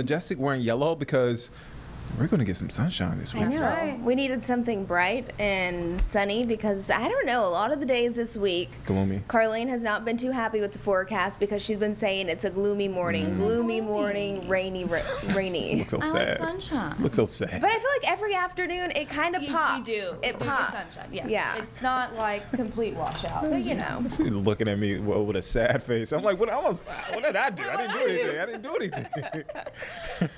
Majestic wearing yellow because we're going to get some sunshine this I week. know. right. We needed something bright and sunny because, I don't know, a lot of the days this week, Gloomy. Carlene has not been too happy with the forecast because she's been saying it's a gloomy morning, rainy. Looks so I like sad. sunshine. Looks so sad. But I feel like every afternoon it kind of pops. You do. It You get pops. sunshine, yes. Yeah. It's not like complete washout, but you know. She's looking at me with a sad face. I'm like, what did I do? I didn't do anything.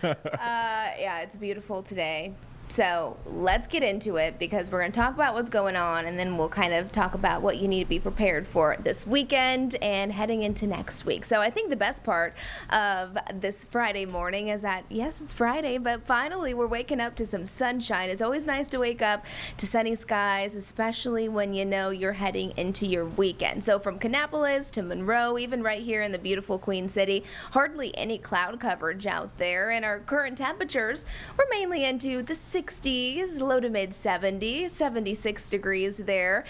Yeah, it's beautiful today. So let's get into it because we're going to talk about what's going on and then we'll kind of talk about what you need to be prepared for this weekend and heading into next week. So I think the best part of this Friday morning is that, yes, it's Friday, but finally we're waking up to some sunshine. It's always nice to wake up to sunny skies, especially when you know you're heading into your weekend. So from Kannapolis to Monroe, even right here in the beautiful Queen City, hardly any cloud coverage out there. And our current temperatures, we're mainly into the 60s, low to mid 70s, 76 degrees there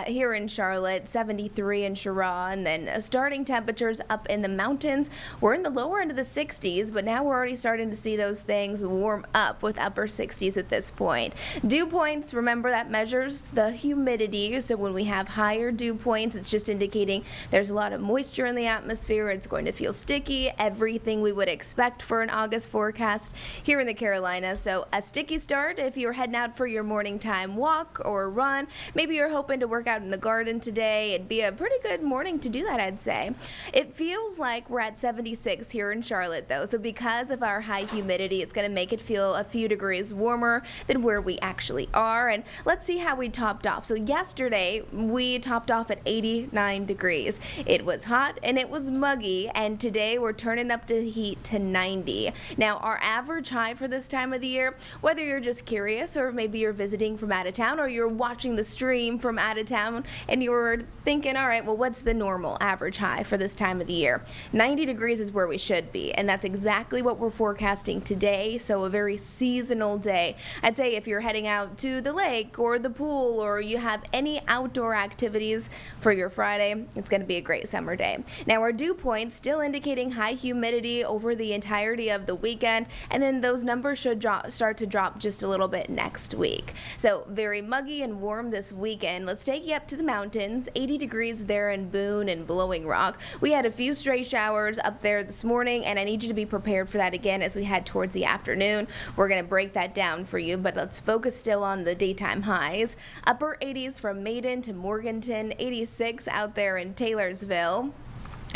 here in Charlotte, 73 in Chirac, and then starting temperatures up in the mountains. We're in the lower end of the 60s, but now we're already starting to see those things warm up with upper 60s at this point. Dew points, remember that measures the humidity, so when we have higher dew points, it's just indicating there's a lot of moisture in the atmosphere. It's going to feel sticky, everything we would expect for an August forecast here in the Carolinas. So a sticky start if you're heading out for your morning time walk or run. Maybe you're hoping to work out in the garden today. It'd be a pretty good morning to do that, I'd say. It feels like we're at 76 here in Charlotte, though. So because of our high humidity, it's going to make it feel a few degrees warmer than where we actually are. And let's see how we topped off. So yesterday, we topped off at 89 degrees. It was hot and it was muggy. And today, we're turning up the heat to 90. Now, our average high for this time of the year, whether you're just curious or maybe you're visiting from out of town or you're watching the stream from out of town and you're thinking, all right, well, what's the normal average high for this time of the year? 90 degrees is where we should be, and that's exactly what we're forecasting today, so a very seasonal day. I'd say if you're heading out to the lake or the pool or you have any outdoor activities for your Friday, it's going to be a great summer day. Now, our dew points still indicating high humidity over the entirety of the weekend, and then those numbers should start to drop just a little bit next week. So very muggy and warm this weekend. Let's take you up to the mountains. 80 degrees there in Boone and Blowing Rock. We had a few stray showers up there this morning, and I need you to be prepared for that again as we head towards the afternoon. We're going to break that down for you, but let's focus still on the daytime highs. Upper 80s from Maiden to Morganton, 86 out there in Taylorsville.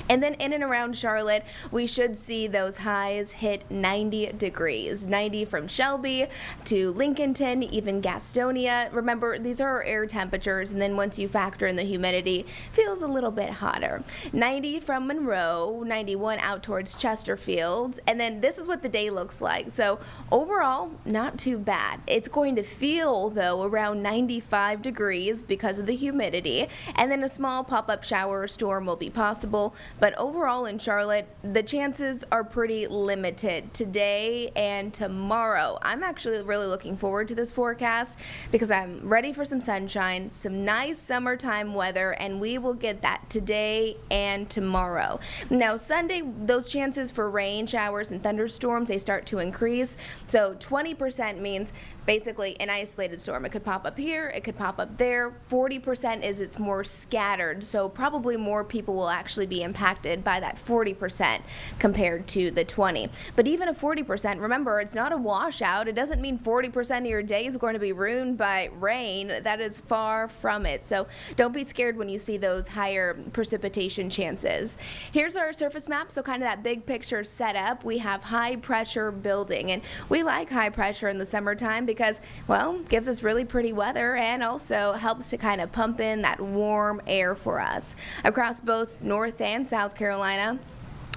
And then in and around Charlotte, we should see those highs hit 90 degrees. 90 from Shelby to Lincolnton, even Gastonia. Remember, these are our air temperatures, and then once you factor in the humidity, feels a little bit hotter. 90 from Monroe, 91 out towards Chesterfield, and then this is what the day looks like. So overall, not too bad. It's going to feel, though, around 95 degrees because of the humidity, and then a small pop-up shower or storm will be possible. But overall in Charlotte, the chances are pretty limited today and tomorrow. I'm actually really looking forward to this forecast because I'm ready for some sunshine, some nice summertime weather, and we will get that today and tomorrow. Now, Sunday, those chances for rain, showers, and thunderstorms, they start to increase. So 20% means basically an isolated storm. It could pop up here, it could pop up there. 40% is it's more scattered, so probably more people will actually be impacted by that 40% compared to the 20. But even a 40%, remember, it's not a washout. It doesn't mean 40% of your day is going to be ruined by rain. That is far from it. So don't be scared when you see those higher precipitation chances. Here's our surface map, so kind of that big picture setup. We have high pressure building, and we like high pressure in the summertime because, well, gives us really pretty weather and also helps to kind of pump in that warm air for us. Across both North and South Carolina,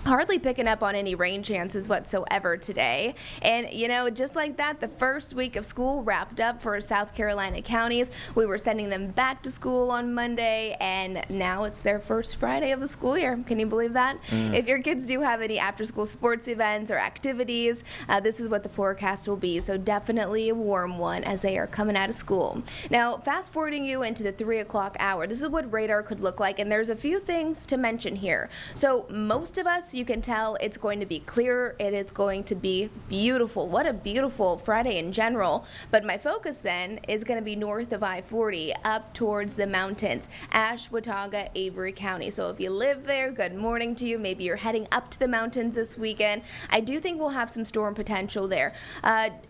hardly picking up on any rain chances whatsoever today. And, you know, just like that, the first week of school wrapped up for South Carolina counties. We were sending them back to school on Monday, and now it's their first Friday of the school year. Can you believe that? If your kids do have any after-school sports events or activities, this is what the forecast will be. So definitely a warm one as they are coming out of school. Now, fast forwarding you into the 3 o'clock hour, this is what radar could look like, and there's a few things to mention here. So most of us you can tell it's going to be clear. It is going to be beautiful. What a beautiful Friday in general. But my focus then is going to be north of I-40 up towards the mountains, Ash, Watauga, Avery County. So if you live there, good morning to you. Maybe you're heading up to the mountains this weekend. I do think we'll have some storm potential there.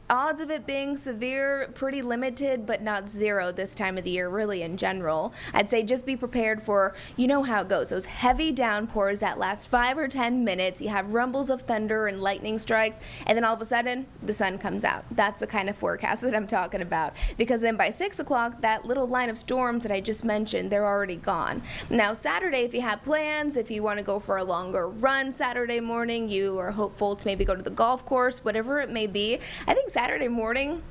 Odds of it being severe, pretty limited, but not zero this time of the year, really in general. I'd say just be prepared for, you know how it goes, those heavy downpours that last 5 or 10 minutes. You have rumbles of thunder and lightning strikes, and then all of a sudden, the sun comes out. That's the kind of forecast that I'm talking about. Because then by 6 o'clock, that little line of storms that I just mentioned, they're already gone. Now, Saturday, if you have plans, if you want to go for a longer run Saturday morning, you are hopeful to maybe go to the golf course, whatever it may be, I think Saturday morning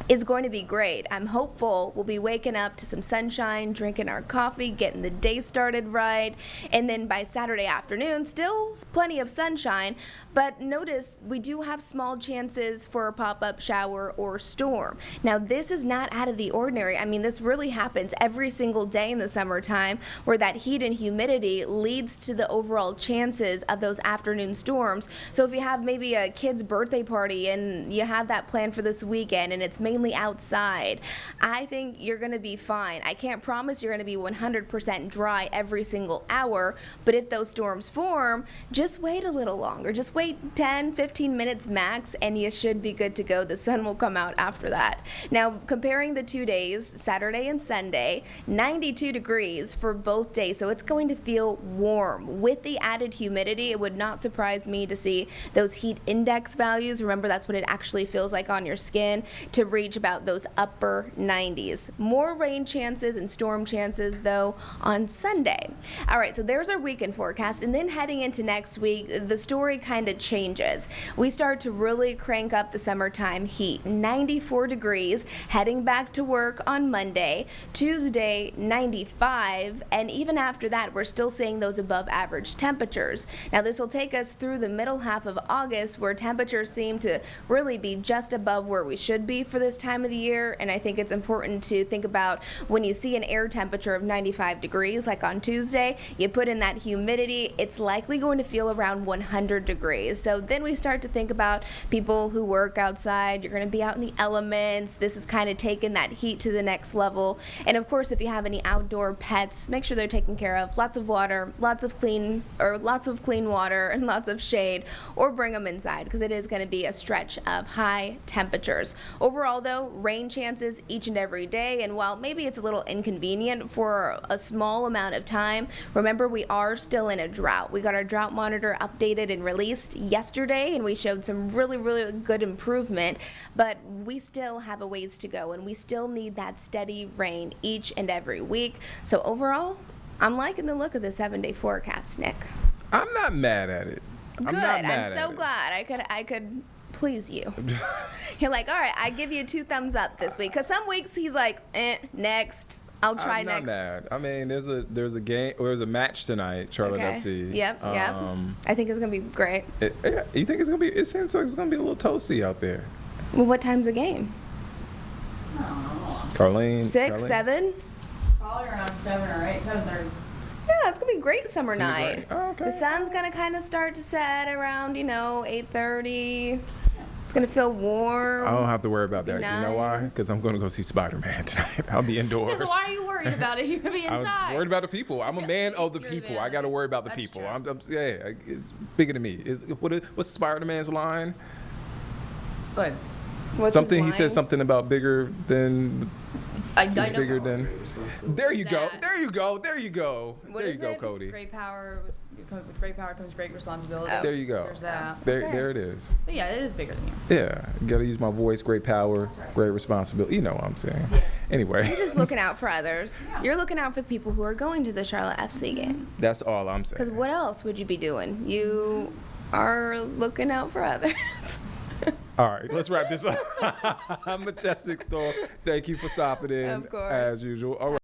is going to be great. I'm hopeful we'll be waking up to some sunshine, drinking our coffee, getting the day started right, and then by Saturday afternoon, still plenty of sunshine, but notice we do have small chances for a pop-up shower or storm. Now, this is not out of the ordinary. I mean, this really happens every single day in the summertime, where that heat and humidity leads to the overall chances of those afternoon storms. So if you have maybe a kid's birthday party and you have that planned for this weekend and it's mainly outside, I think you're going to be fine. I can't promise you're going to be 100% dry every single hour, but if those storms form, just wait a little longer. Just wait 10, 15 minutes max, and you should be good to go. The sun will come out after that. Now, comparing the 2 days, Saturday and Sunday, 92 degrees for both days, so it's going to feel warm. With the added humidity, it would not surprise me to see those heat index values, remember that's what it actually feels like on your skin, to reach about those upper 90s. More rain chances and storm chances, though, on Sunday. All right, so there's our weekend forecast, and then heading into next week, the story kind of changes. We start to really crank up the summertime heat. 94 degrees, heading back to work on Monday. Tuesday, 95, and even after that, we're still seeing those above average temperatures. Now, this will take us through the middle half of August, where temperatures seem to really be just above where we should be for this time of the year, and I think it's important to think about when you see an air temperature of 95 degrees, like on Tuesday, you put in that humidity, it's likely going to feel around 100 degrees. So then we start to think about people who work outside, you're going to be out in the elements, this is kind of taking that heat to the next level, and of course, if you have any outdoor pets, make sure they're taken care of, lots of water, lots of clean water, and lots of shade, or bring them inside, because it is going to be a stretch of high temperatures. Overall, though, rain chances each and every day, and while maybe it's a little inconvenient for a small amount of time, remember we are still in a drought. We got our drought monitor updated and released yesterday, and we showed some really, really good improvement, but we still have a ways to go, and we still need that steady rain each and every week. So overall, I'm liking the look of the 7-day forecast, Nick. I'm not mad at it. Good. I'm so glad I could please you. You're like, all right, I give you 2 thumbs up this week, because some weeks he's like, next. I'll try next. I'm not mad. I mean, there's a game, or there's a match tonight, Charlotte FC. Yep. I think it's gonna be great. You think it's gonna be? It seems like it's gonna be a little toasty out there. Well, what time's the game? Carlene. 6, 7? Probably around 7 or 8, 7:30. Yeah, it's gonna be a great summer night. Oh, okay. The sun's gonna kind of start to set around, 8:30. It's gonna feel warm. I don't have to worry about that. Nice. You know why? Because I'm going to go see Spider-Man tonight. I'll be indoors. So why are you worried about it? You're gonna be inside. I'm just worried about the people. I'm a man of the people. I got to worry about the people. Yeah, it's bigger than me. What's Spider-Man's line? What? What's something his he line? said something about bigger than. I don't bigger know. than. There you go. That. There you go. There you go. What There is you go, it? Cody. With great power comes great responsibility. There you go. There's that. There it is. But yeah, it is bigger than you. Yeah, got to use my voice. Great power, great responsibility. You know what I'm saying. Yeah. Anyway. You're just looking out for others. Yeah. You're looking out for the people who are going to the Charlotte FC game. That's all I'm saying. Because what else would you be doing? You are looking out for others. All right, let's wrap this up. Majestic Storm, thank you for stopping in, Of course. as usual. All right.